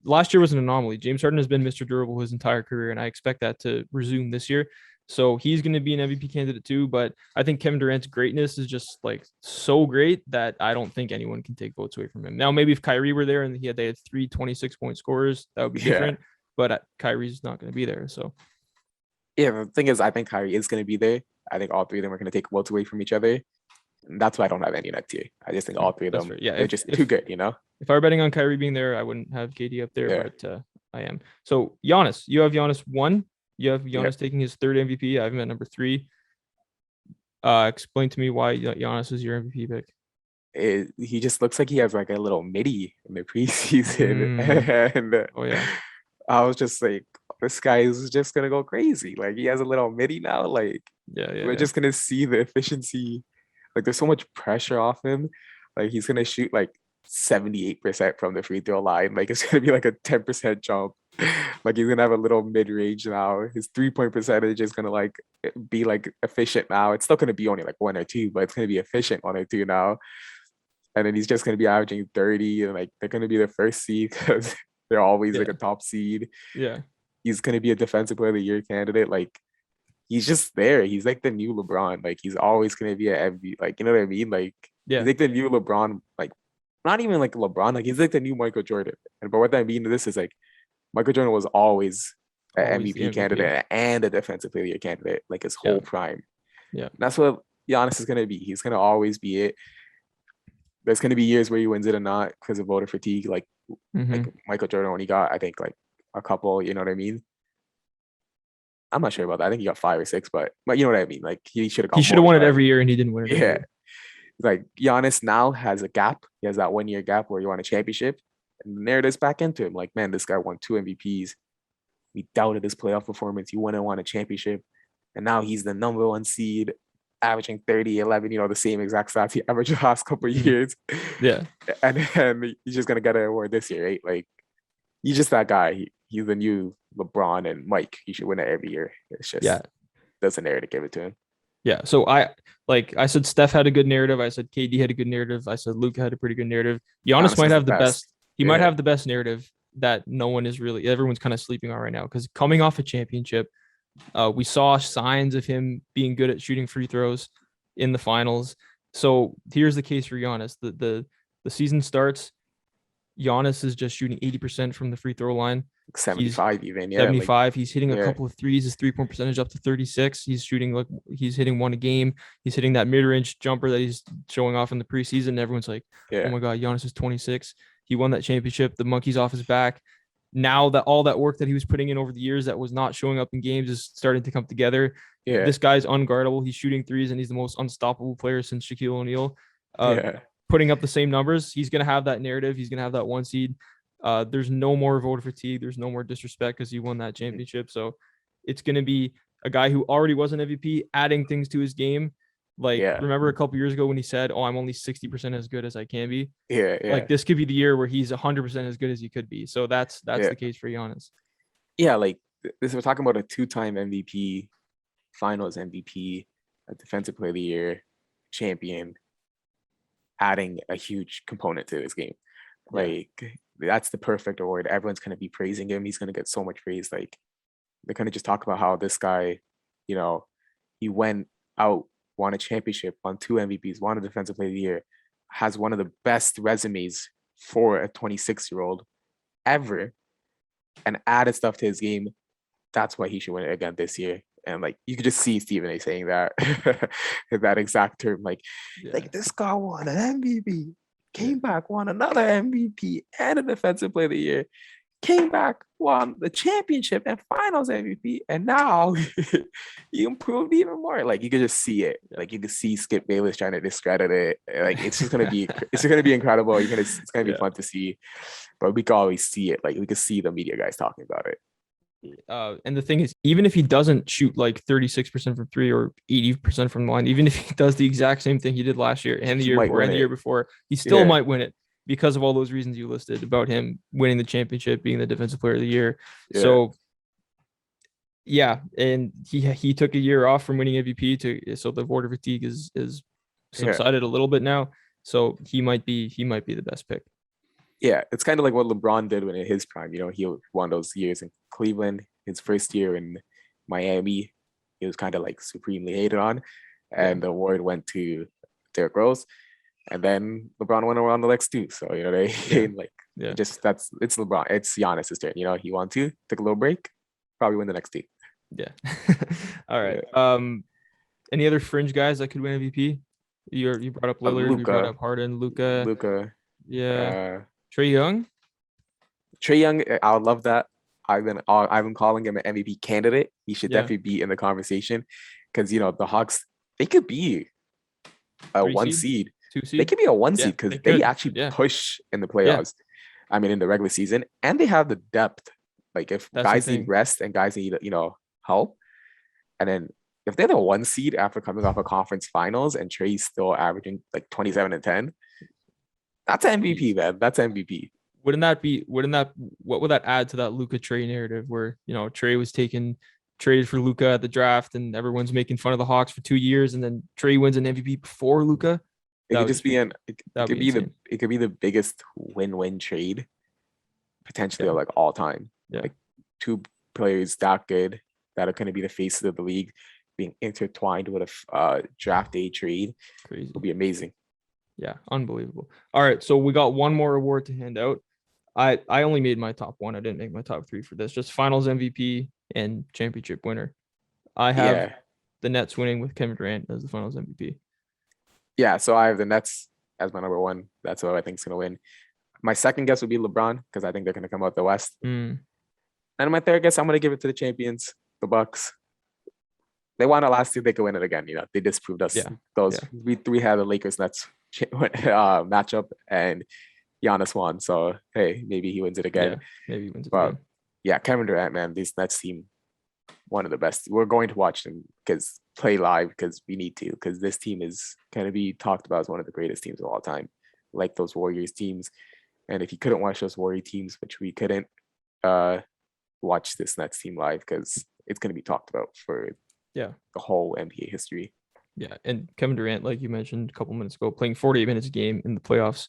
last year was an anomaly. James Harden has been Mr. Durable his entire career, and I expect that to resume this year. So he's going to be an MVP candidate too. But I think Kevin Durant's greatness is just like so great that I don't think anyone can take votes away from him. Now, maybe if Kyrie were there and they had 3 26-point scorers, that would be different. But Kyrie's not going to be there. So the thing is, I think Kyrie is going to be there. I think all 3 of them are going to take votes away from each other. And that's why I don't have any next year. I just think all 3 of them, they're just too good, If I were betting on Kyrie being there, I wouldn't have KD up there, but I am. So Giannis, you have Giannis 1. You have Giannis taking his 3rd MVP. I have him at number 3. Explain to me why Giannis is your MVP pick. He just looks like he has like a little midi in the preseason, Mm, and oh yeah, I was just like, this guy is just gonna go crazy. Like he has a little midi now. Like yeah, yeah, we're yeah, just gonna see the efficiency. Like there's so much pressure off him. Like he's gonna shoot like 78% from the free throw line. Like it's gonna be like a 10% jump. Like he's gonna have a little mid range now. His 3 point percentage is gonna like be like efficient now. It's still gonna be only like one or two, but it's gonna be efficient one or two now. And then he's just gonna be averaging 30, and like they're gonna be the first seed because they're always like yeah, a top seed. yeah, He's gonna be a defensive player of the year candidate. Like he's just there. He's like the new LeBron. Like he's always gonna be an MVP. Like you know what I mean? Like he's yeah. like the new LeBron. Like not even like LeBron. Like he's like the new Michael Jordan. And but what I mean to this is like Michael Jordan was always an Always the MVP MVP. candidate and a defensive player of the year candidate. Like his Yeah, whole prime. yeah. And that's what Giannis is gonna be. He's gonna always be it. There's gonna be years where he wins it or not because of voter fatigue. Like Mm-hmm. Michael Jordan only got I think like a couple. You know what I mean? I'm not sure about that. I think he got 5 or 6, but you know what I mean. Like he should have He got should have more, won it but every year, and he didn't win it every yeah, year. like Giannis now has a gap. He has that 1 year gap where he won a championship, and the narrative's back into him. Like, man, this guy won 2 MVPs. We doubted his playoff performance. He went and won a championship, and now he's the number one seed, averaging 30, 11. You know, the same exact stats he averaged the last couple of Mm-hmm. years, Yeah, and then he's just gonna get an award this year, right? Like, he's just that guy. He's the new LeBron and Mike. He should win it every year. It's yeah, just doesn't narrative to give it to him. yeah. So I said Steph had a good narrative. I said KD had a good narrative. I said Luka had a pretty good narrative. Giannis Giannis might has the have the best. best. He might Yeah, have the best narrative that no one is really. Everyone's kind of sleeping on right now because coming off a championship, we saw signs of him being good at shooting free throws in the finals. So here's the case for Giannis. The season starts. Giannis is just shooting 80% from the free throw line. He's 75 even. Yeah, like 75. He's hitting a yeah, couple of threes. His 3 point percentage up to 36. He's shooting like he's hitting one a game. He's hitting that mid range jumper that he's showing off in the preseason. Everyone's like, oh yeah, my God, Giannis is 26. He won that championship. The monkey's off his back. Now that all that work that he was putting in over the years that was not showing up in games is starting to come together. yeah, This guy's unguardable. He's shooting threes and he's the most unstoppable player since Shaquille O'Neal. Uh, yeah, Putting up the same numbers, he's going to have that narrative. He's going to have that one seed. There's no more voter fatigue. There's no more disrespect because he won that championship. So it's going to be a guy who already was an MVP adding things to his game. Like, yeah, remember a couple years ago when he said, "Oh, I'm only 60% as good as I can be." yeah, Like, yeah, this could be the year where he's 100% as good as he could be. So that's yeah, the case for Giannis. yeah. Like this, we're talking about a two-time MVP, Finals MVP, a Defensive Player of the Year, champion, adding a huge component to this game. Yeah. Like that's the perfect award. Everyone's gonna be praising him. He's gonna get so much praise. Like they're gonna just talk about how this guy, you know, he went out, won a championship, won 2 MVPs, won a Defensive Player of the Year, has one of the best resumes for a 26-year-old ever, and added stuff to his game. That's why he should win it again this year. And like you could just see Stephen A saying that that exact term, Yeah. like this guy won an MVP, Yeah. came back, won another MVP and a Defensive Player of the Year, came back, won the championship and Finals MVP, and now he improved even more. Like you could just see it. Like you could see Skip Bayless trying to discredit it. Like it's just gonna be incredible. It's gonna be Yeah. fun to see, but we can always see it. Like we could see the media guys talking about it. And the thing is, even if he doesn't shoot like 36% from three or 80% from the line, even if he does the exact same thing he did last year and the He year might before win and the year it. before, he still Yeah, might win it because of all those reasons you listed about him winning the championship, being the defensive player of the year. yeah, So yeah, and he took a year off from winning MVP to so the voter fatigue is yeah, subsided a little bit now. So he might be the best pick. yeah. It's kind of like what LeBron did when in his prime. You know, he won those years in Cleveland. His first year in Miami, he was kind of like supremely hated on, Yeah, and the award went to Derrick Rose. And then LeBron went around the next two. So you know they yeah, like yeah, it's LeBron. It's Giannis's turn. You know, he won two, took a little break, probably win the next two. yeah. All right. Yeah. Any other fringe guys that could win MVP? You brought up Lillard, you brought Luca, up Harden, Luca, Luca, yeah, uh, Trey Young. Trey Young. I would love that. I've been calling him an MVP candidate. He should Yeah, definitely be in the conversation because you know the Hawks. they could be a 3 one seed, seed. 2 They seed. could be a one Yeah, seed because they they could. actually Yeah, push in the yeah. playoffs. I mean, in the regular season, and they have the depth. Like if That's the guys need thing. rest and guys need help, and then if they're the one seed after coming off a conference finals and Trey's still averaging like 27 and 10, that's MVP, man. That's MVP. Wouldn't that what would that add to that Luka Trey narrative where Trey was traded for Luka at the draft and everyone's making fun of the Hawks for 2 years and then Trey wins an MVP before Luka? It That could would just be it that would could be be insane. the biggest win-win trade potentially Yeah. of like all time. Yeah. Like two players that good that are going to be the faces of the league being intertwined with a draft day trade Crazy. would be amazing. Yeah, unbelievable. All right, so we got one more award to hand out. I only made my top one. I didn't make my top three for this. Just Finals MVP and championship winner. I have the Nets winning with Kevin Durant as the Finals MVP. Yeah, so I have the Nets as my number one. That's what I think is going to win. My second guess would be LeBron because I think they're going to come out the West. And my third guess, I'm going to give it to the champions, the Bucks. They won it last year. They could win it again. They disproved us. We had the Lakers Nets matchup and Giannis won. So hey, maybe he wins it again. Yeah, maybe he wins it again. Yeah, Kevin Durant, man, this Nets team, one of the best. We're going to watch them play live because we need to, because this team is going to be talked about as one of the greatest teams of all time, like those Warriors teams. And if you couldn't watch those Warrior teams, which we couldn't, watch this Nets team live because it's going to be talked about for the whole NBA history. Yeah, and Kevin Durant, like you mentioned a couple minutes ago, playing 48 minutes a game in the playoffs,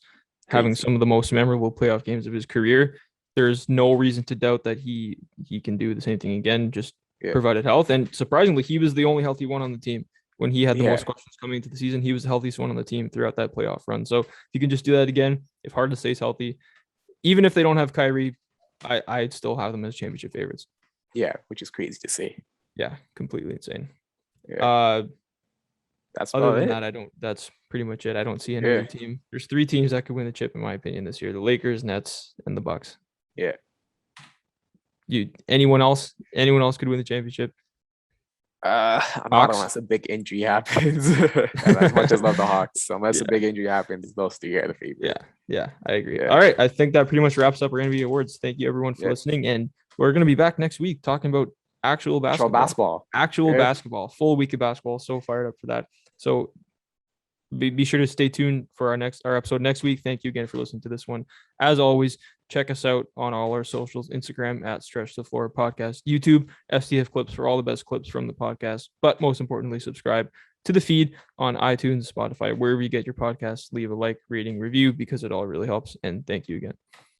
having some of the most memorable playoff games of his career. There's no reason to doubt that he can do the same thing again, just provided health. And surprisingly, he was the only healthy one on the team. When he had the most questions coming into the season, he was the healthiest one on the team throughout that playoff run. So if you can just do that again, if Harden stays healthy, even if they don't have Kyrie, I'd still have them as championship favorites. Yeah, which is crazy to say. Yeah, completely insane. That's other than that, that's pretty much it. I don't see any other team. There's 3 teams that could win the chip, in my opinion, this year: the Lakers, Nets, and the Bucks. Yeah. Anyone else could win the championship? Not unless a big injury happens. And as much as love the Hawks, unless a big injury happens, those 3 are the favorite. Yeah, I agree. All right, I think that pretty much wraps up our NBA awards. Thank you everyone for listening, and we're gonna be back next week talking about actual basketball. Basketball, full week of basketball. So fired up for that. So be sure to stay tuned for our episode next week. Thank you again for listening to this one. As always, check us out on all our socials: Instagram at Stretch the Floor Podcast, YouTube STF Clips for all the best clips from the podcast. But most importantly, subscribe to the feed on iTunes, Spotify, wherever you get your podcasts. Leave a like, rating, review, because it all really helps. And thank you again.